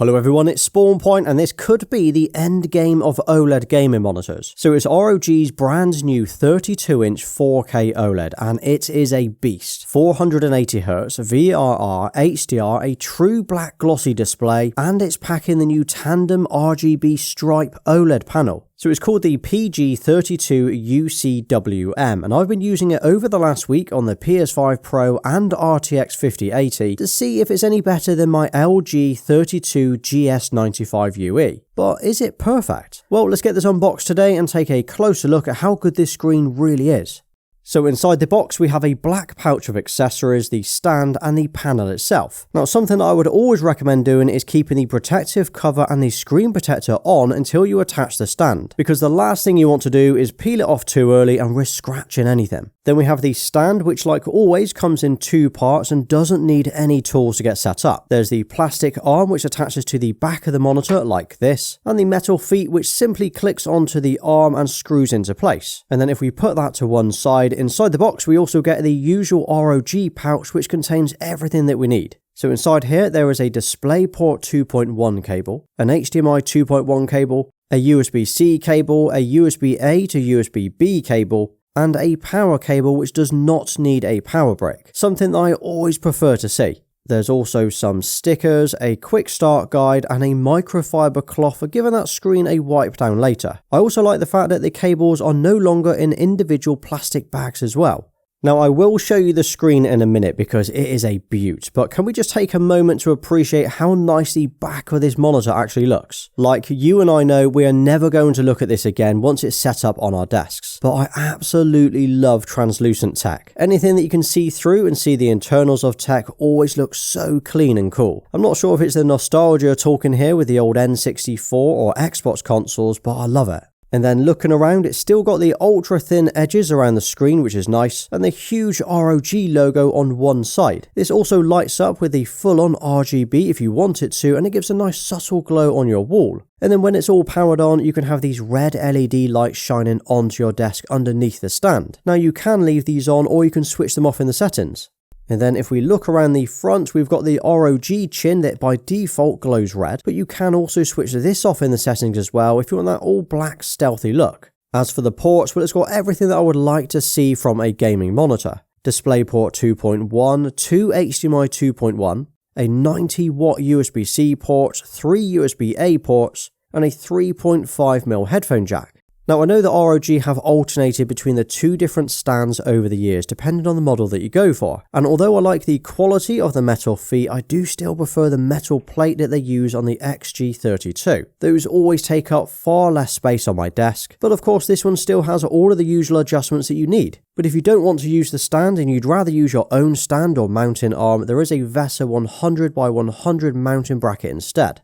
Hello everyone, it's SpawnPoiint and this could be the end game of OLED gaming monitors. So it's ROG's brand new 32-inch 4K OLED and it is a beast. 480Hz, VRR, HDR, a true black glossy display, and it's packing the new Tandem RGB Stripe OLED panel. So it's called the PG32UCWM and I've been using it over the last week on the PS5 Pro and RTX 5080 to see if it's any better than my LG 32GS95UE. But is it perfect? Well, let's get this unboxed today and take a closer look at how good this screen really is. So inside the box we have a black pouch of accessories, the stand and the panel itself. Now something that I would always recommend doing is keeping the protective cover and the screen protector on until you attach the stand, because the last thing you want to do is peel it off too early and risk scratching anything. Then we have the stand, which like always comes in two parts and doesn't need any tools to get set up. There's the plastic arm which attaches to the back of the monitor like this, and the metal feet which simply clicks onto the arm and screws into place. And then if we put that to one side, inside the box we also get the usual ROG pouch which contains everything that we need. So inside here there is a DisplayPort 2.1 cable, an HDMI 2.1 cable, a USB-C cable, a USB-A to USB-B cable, and a power cable which does not need a power brick, something that I always prefer to see. There's also some stickers, a quick start guide, and a microfiber cloth for giving that screen a wipe down later. I also like the fact that the cables are no longer in individual plastic bags as well. Now I will show you the screen in a minute because it is a beaut, but can we just take a moment to appreciate how nice the back of this monitor actually looks? Like, you and I know we are never going to look at this again once it's set up on our desks, but I absolutely love translucent tech. Anything that you can see through and see the internals of tech always looks so clean and cool. I'm not sure if it's the nostalgia talking here with the old N64 or Xbox consoles, but I love it. And then looking around, it's still got the ultra thin edges around the screen, which is nice, and the huge ROG logo on one side. This also lights up with the full-on RGB if you want it to, and it gives a nice subtle glow on your wall. And then when it's all powered on, you can have these red LED lights shining onto your desk underneath the stand. Now you can leave these on or you can switch them off in the settings. And then if we look around the front, we've got the ROG chin that by default glows red, but you can also switch this off in the settings as well if you want that all black stealthy look. As for the ports, well, it's got everything that I would like to see from a gaming monitor. DisplayPort 2.1, 2 HDMI 2.1, a 90-watt USB-C port, 3 USB-A ports, and a 3.5mm headphone jack. Now I know that ROG have alternated between the two different stands over the years depending on the model that you go for, and although I like the quality of the metal feet, I do still prefer the metal plate that they use on the XG32. Those always take up far less space on my desk, but of course this one still has all of the usual adjustments that you need. But if you don't want to use the stand and you'd rather use your own stand or mounting arm, there is a VESA 100x100 mounting bracket instead.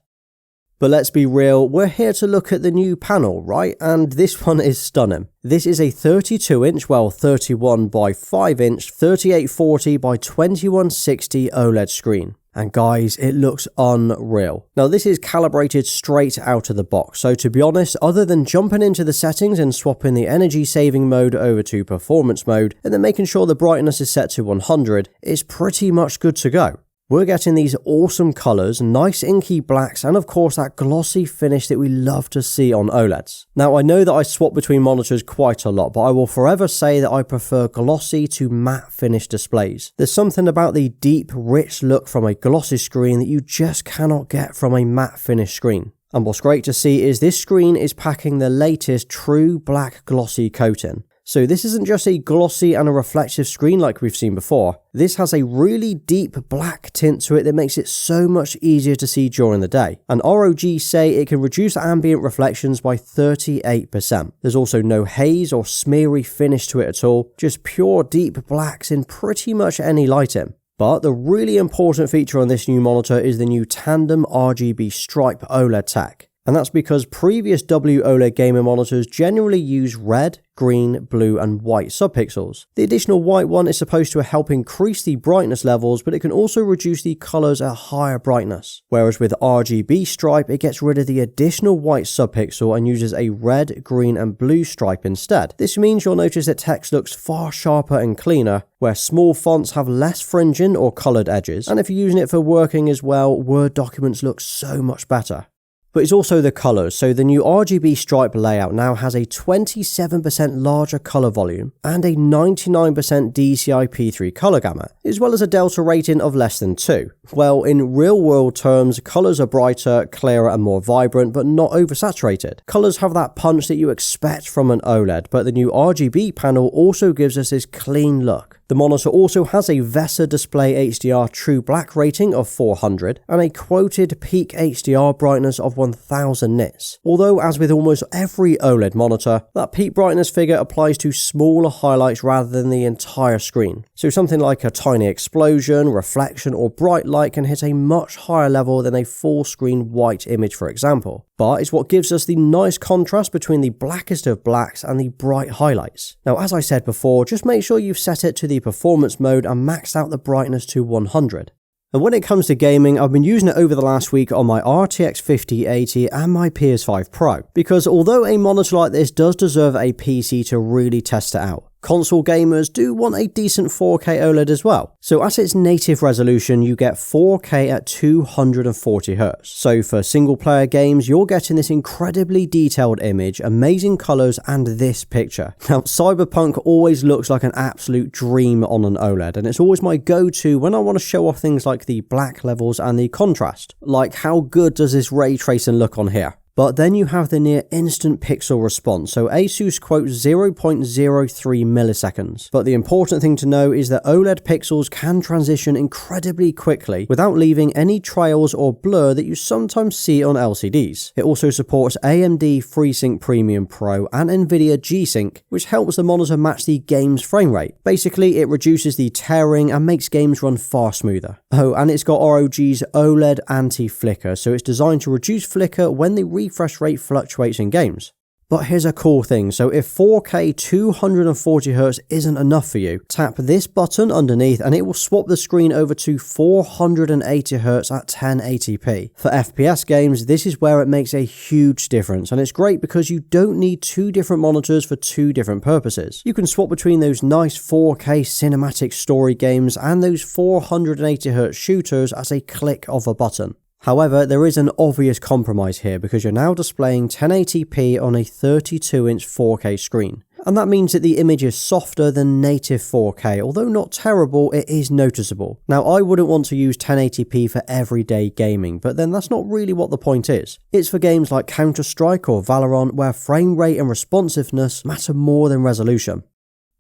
But let's be real, we're here to look at the new panel, right? And this one is stunning. This is a 32-inch, well 31 by 5-inch, 3840 by 2160 OLED screen. And guys, it looks unreal. Now this is calibrated straight out of the box, so to be honest, other than jumping into the settings and swapping the energy saving mode over to performance mode, and then making sure the brightness is set to 100, it's pretty much good to go. We're getting these awesome colours, nice inky blacks, and of course that glossy finish that we love to see on OLEDs. Now I know that I swap between monitors quite a lot, but I will forever say that I prefer glossy to matte finish displays. There's something about the deep, rich look from a glossy screen that you just cannot get from a matte finish screen. And what's great to see is this screen is packing the latest true black glossy coating. So this isn't just a glossy and a reflective screen like we've seen before. This has a really deep black tint to it that makes it so much easier to see during the day. And ROG say it can reduce ambient reflections by 38%. There's also no haze or smeary finish to it at all, just pure deep blacks in pretty much any lighting. But the really important feature on this new monitor is the new Tandem RGB Stripe OLED tech. And that's because previous OLED gaming monitors generally use red, green, blue and white subpixels. The additional white one is supposed to help increase the brightness levels, but it can also reduce the colours at higher brightness. Whereas with RGB Stripe, it gets rid of the additional white subpixel and uses a red, green and blue stripe instead. This means you'll notice that text looks far sharper and cleaner, where small fonts have less fringing or coloured edges, and if you're using it for working as well, Word documents look so much better. But it's also the colours, so the new RGB Stripe layout now has a 27% larger colour volume and a 99% DCI-P3 colour gamut, as well as a delta rating of less than 2. Well, in real world terms, colours are brighter, clearer and more vibrant, but not oversaturated. Colours have that punch that you expect from an OLED, but the new RGB panel also gives us this clean look. The monitor also has a VESA Display HDR True Black rating of 400 and a quoted peak HDR brightness of 1000 nits. Although, as with almost every OLED monitor, that peak brightness figure applies to smaller highlights rather than the entire screen. So something like a tiny explosion, reflection or bright light can hit a much higher level than a full screen white image, for example. But it's what gives us the nice contrast between the blackest of blacks and the bright highlights. Now, as I said before, just make sure you've set it to the performance mode and maxed out the brightness to 100. And when it comes to gaming, I've been using it over the last week on my RTX 5080 and my PS5 Pro, because although a monitor like this does deserve a PC to really test it out, console gamers do want a decent 4K OLED as well. So at its native resolution, you get 4K at 240Hz. So for single player games, you're getting this incredibly detailed image, amazing colours and this picture. Now, Cyberpunk always looks like an absolute dream on an OLED, and it's always my go-to when I want to show off things like the black levels and the contrast. Like, how good does this ray tracing look on here? But then you have the near instant pixel response, so ASUS quotes 0.03 milliseconds. But the important thing to know is that OLED pixels can transition incredibly quickly without leaving any trails or blur that you sometimes see on LCDs. It also supports AMD FreeSync Premium Pro and NVIDIA G-Sync, which helps the monitor match the game's frame rate. Basically, it reduces the tearing and makes games run far smoother. Oh, and it's got ROG's OLED anti-flicker, so it's designed to reduce flicker when the refresh rate fluctuates in games. But here's a cool thing, so if 4K 240Hz isn't enough for you, tap this button underneath and it will swap the screen over to 480Hz at 1080p. For FPS games, this is where it makes a huge difference, and it's great because you don't need two different monitors for two different purposes. You can swap between those nice 4K cinematic story games and those 480Hz shooters as a click of a button. However, there is an obvious compromise here because you're now displaying 1080p on a 32-inch 4K screen. And that means that the image is softer than native 4K, although not terrible, it is noticeable. Now, I wouldn't want to use 1080p for everyday gaming, but then that's not really what the point is. It's for games like Counter-Strike or Valorant, where frame rate and responsiveness matter more than resolution.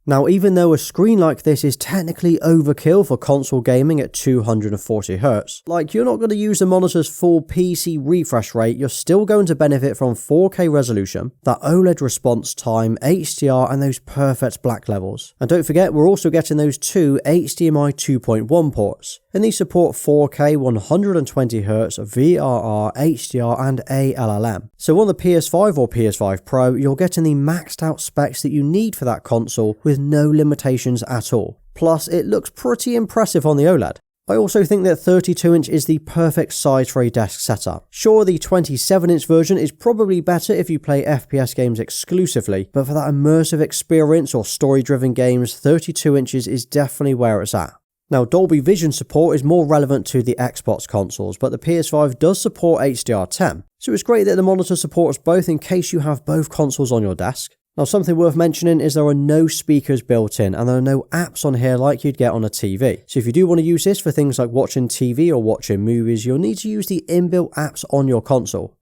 Now, even though a screen like this is technically overkill for console gaming at 240Hz, like you're not going to use the monitor's full PC refresh rate, you're still going to benefit from 4K resolution, that OLED response time, HDR and those perfect black levels. And don't forget, we're also getting those two HDMI 2.1 ports, and these support 4K 120Hz, VRR, HDR and ALLM. So on the PS5 or PS5 Pro, you're getting the maxed out specs that you need for that console with no limitations at all. Plus, it looks pretty impressive on the OLED. I also think that 32-inch is the perfect size for a desk setup. Sure, the 27-inch version is probably better if you play FPS games exclusively, but for that immersive experience or story-driven games, 32 inches is definitely where it's at. Now, Dolby Vision support is more relevant to the Xbox consoles, but the PS5 does support HDR10, so it's great that the monitor supports both in case you have both consoles on your desk. Now, something worth mentioning is there are no speakers built in and there are no apps on here like you'd get on a TV. So if you do want to use this for things like watching TV or watching movies, you'll need to use the inbuilt apps on your console.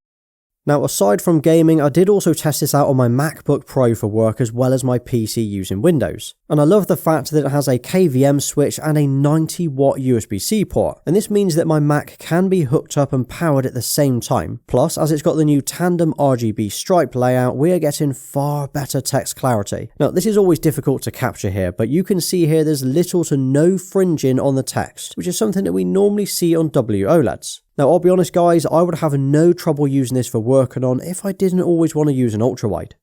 Now, aside from gaming, I did also test this out on my MacBook Pro for work as well as my PC using Windows. And I love the fact that it has a KVM switch and a 90-watt USB-C port. And this means that my Mac can be hooked up and powered at the same time. Plus, as it's got the new Tandem RGB Stripe layout, we are getting far better text clarity. Now, this is always difficult to capture here, but you can see here there's little to no fringing on the text, which is something that we normally see on OLEDs. Now I'll be honest guys, I would have no trouble using this for working on if I didn't always want to use an ultra-wide.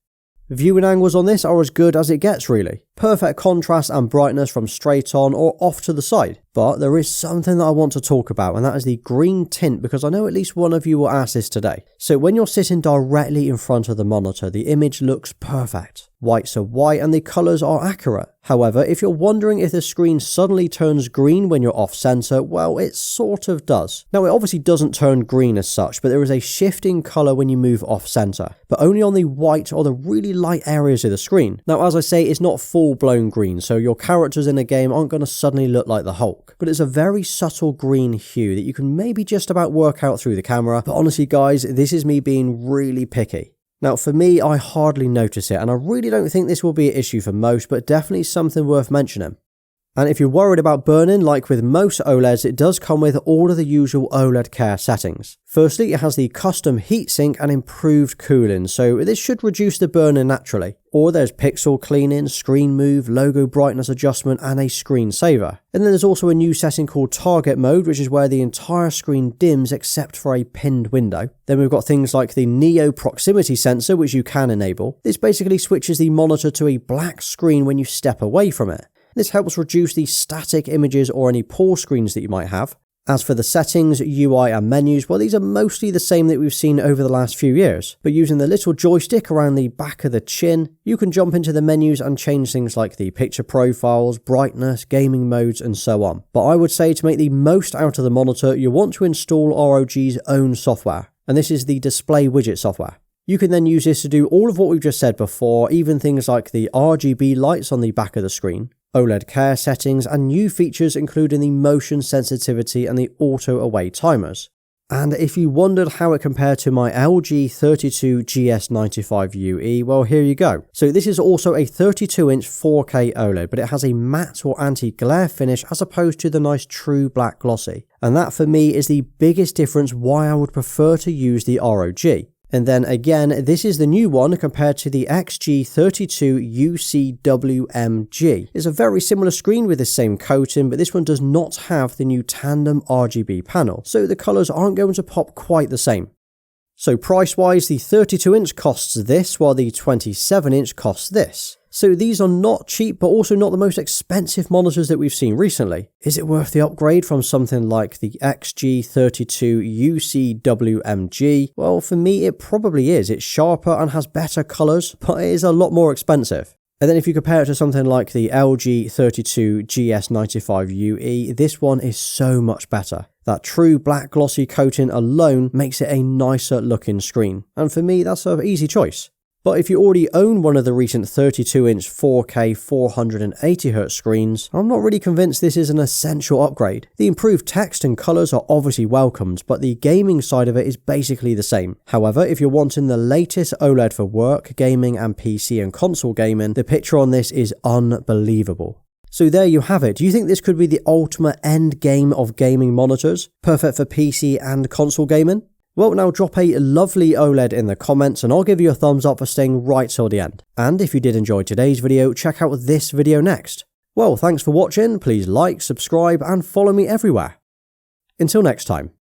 Viewing angles on this are as good as it gets really. Perfect contrast and brightness from straight on or off to the side. But there is something that I want to talk about, and that is the green tint, because I know at least one of you will ask this today. So when you're sitting directly in front of the monitor, the image looks perfect. Whites are white and the colours are accurate. However, if you're wondering if the screen suddenly turns green when you're off center, well, it sort of does. Now, it obviously doesn't turn green as such, but there is a shift in colour when you move off center, but only on the white or the really light areas of the screen. Now, as I say, it's not full-blown green, so your characters in a game aren't going to suddenly look like the Hulk, but it's a very subtle green hue that you can maybe just about work out through the camera. But honestly, guys, this is me being really picky. Now for me, I hardly notice it, and I really don't think this will be an issue for most, but definitely something worth mentioning. And if you're worried about burning, like with most OLEDs, it does come with all of the usual OLED care settings. Firstly, it has the custom heatsink and improved cooling, so this should reduce the burning naturally. Or there's pixel cleaning, screen move, logo brightness adjustment, and a screensaver. And then there's also a new setting called target mode, which is where the entire screen dims except for a pinned window. Then we've got things like the Neo proximity sensor, which you can enable. This basically switches the monitor to a black screen when you step away from it. This helps reduce the static images or any poor screens that you might have. As for the settings, UI and menus, well, these are mostly the same that we've seen over the last few years, but using the little joystick around the back of the chin, you can jump into the menus and change things like the picture profiles, brightness, gaming modes, and so on. But I would say to make the most out of the monitor, you want to install ROG's own software, and this is the display widget software. You can then use this to do all of what we've just said before, even things like the RGB lights on the back of the screen, OLED care settings, and new features including the motion sensitivity and the auto away timers. And if you wondered how it compared to my LG XG32UCWM, well, here you go. So this is also a 32-inch 4K OLED, but it has a matte or anti-glare finish as opposed to the nice true black glossy. And that for me is the biggest difference why I would prefer to use the ROG. And then again, this is the new one compared to the XG32UCWMG. It's a very similar screen with the same coating, but this one does not have the new Tandem RGB panel, so the colours aren't going to pop quite the same. So price-wise, the 32-inch costs this, while the 27-inch costs this. So these are not cheap, but also not the most expensive monitors that we've seen recently. Is it worth the upgrade from something like the XG32UCWMG? Well, for me, it probably is. It's sharper and has better colours, but it is a lot more expensive. And then if you compare it to something like the LG 32GS95UE, this one is so much better. That true black glossy coating alone makes it a nicer looking screen. And for me, that's an easy choice. But if you already own one of the recent 32-inch 4K 480Hz screens, I'm not really convinced this is an essential upgrade. The improved text and colours are obviously welcomed, but the gaming side of it is basically the same. However, if you're wanting the latest OLED for work, gaming and PC and console gaming, the picture on this is unbelievable. So there you have it. Do you think this could be the ultimate end game of gaming monitors? Perfect for PC and console gaming? Well, now drop a lovely OLED in the comments and I'll give you a thumbs up for staying right till the end. And if you did enjoy today's video, check out this video next. Well, thanks for watching, please like, subscribe and follow me everywhere. Until next time.